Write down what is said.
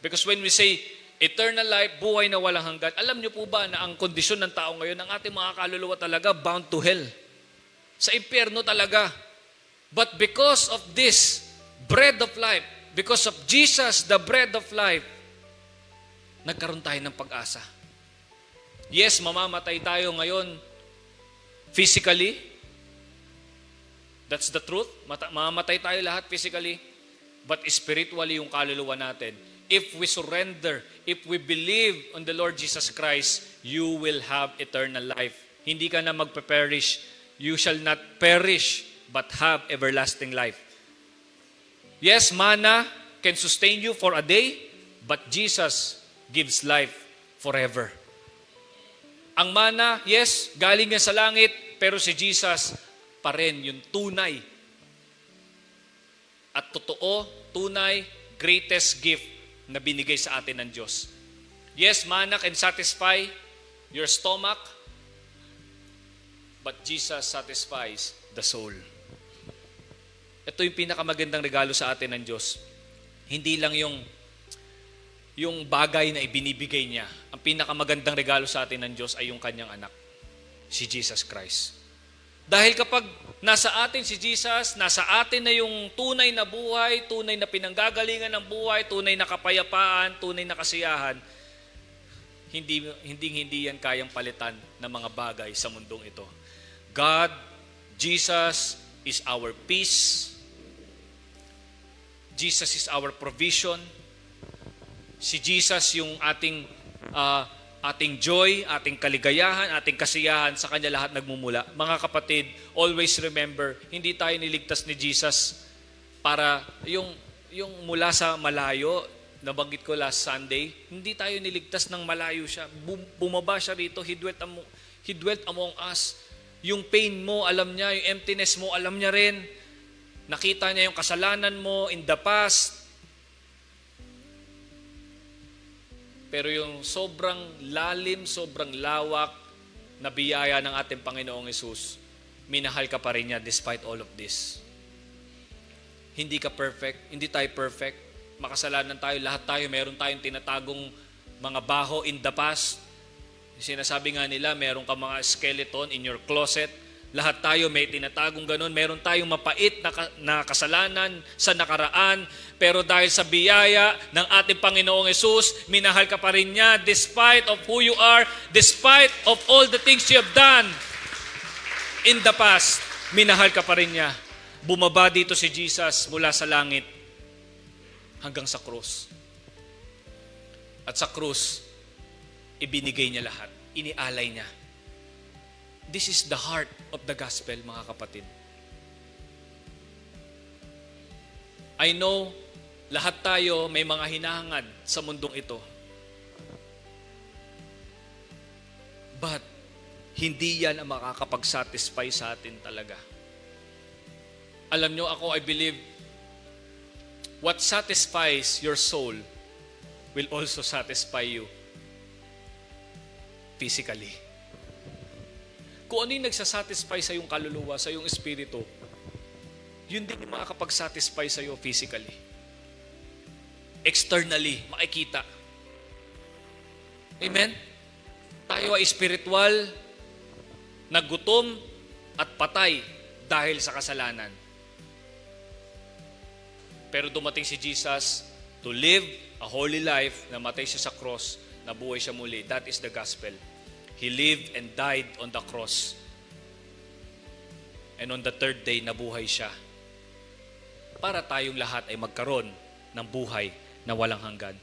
Because when we say eternal life, buhay na walang hanggan, alam niyo po ba na ang kondisyon ng tao ngayon, ang ating mga kaluluwa talaga bound to hell. Sa impyerno talaga. But because of this bread of life, because of Jesus, the bread of life, nagkaroon tayo ng pag-asa. Yes, mamamatay tayo ngayon physically. That's the truth. Mamamatay tayo lahat physically. But spiritually yung kaluluwa natin. If we surrender, if we believe on the Lord Jesus Christ, you will have eternal life. Hindi ka na magpe-perish. You shall not perish, but have everlasting life. Yes, manna can sustain you for a day, but Jesus gives life forever. Ang manna, yes, galing yan sa langit, pero si Jesus pa rin yung tunay. At totoo, tunay, greatest gift na binigay sa atin ng Diyos. Yes, manna can satisfy your stomach, but Jesus satisfies the soul. Ito yung pinakamagandang regalo sa atin ng Diyos. Hindi lang yung bagay na ibinibigay niya. Ang pinakamagandang regalo sa atin ng Diyos ay yung kanyang anak, si Jesus Christ. Dahil kapag nasa atin si Jesus, nasa atin na yung tunay na buhay, tunay na pinanggagalingan ng buhay, tunay na kapayapaan, tunay na kasiyahan, hindi yan kayang palitan ng mga bagay sa mundong ito. God, Jesus is our peace. Jesus is our provision. Si Jesus yung ating joy, ating kaligayahan, ating kasiyahan, sa Kanya lahat nagmumula. Mga kapatid, always remember, hindi tayo niligtas ni Jesus para yung mula sa malayo, nabanggit ko last Sunday, hindi tayo niligtas ng malayo siya. Bumaba siya rito, He dwelt among us. Yung pain mo, alam niya. Yung emptiness mo, alam niya rin. Nakita niya yung kasalanan mo in the past. Pero yung sobrang lalim, sobrang lawak na biyaya ng ating Panginoong Hesus, minahal ka pa rin niya despite all of this. Hindi ka perfect, hindi tayo perfect. Makasalanan tayo, lahat tayo, meron tayong tinatagong mga baho in the past. Sinasabi nga nila, meron ka mga skeleton in your closet. Lahat tayo may tinatagong ganun. Meron tayong mapait na kasalanan sa nakaraan. Pero dahil sa biyaya ng ating Panginoong Hesus, minahal ka pa rin niya despite of who you are, despite of all the things you have done in the past. Minahal ka pa rin niya. Bumaba dito si Jesus mula sa langit hanggang sa krus. At sa krus, ibinigay niya lahat. Inialay niya. This is the heart of the gospel, mga kapatid. I know, lahat tayo may mga hinahangad sa mundong ito. But, hindi yan ang makakapag-satisfy sa atin talaga. Alam nyo, ako, I believe, what satisfies your soul will also satisfy you physically. Kung ano yung nagsasatisfy sa iyong kaluluwa, sa iyong espiritu, yun din yung makakapag-satisfy sa iyo physically. Externally, makikita. Amen? Tayo ay spiritual, nagutom at patay dahil sa kasalanan. Pero dumating si Jesus to live a holy life, namatay siya sa cross, nabuhay siya muli. That is the gospel. He lived and died on the cross. And on the third day, nabuhay siya. Para tayong lahat ay magkaroon ng buhay na walang hanggan.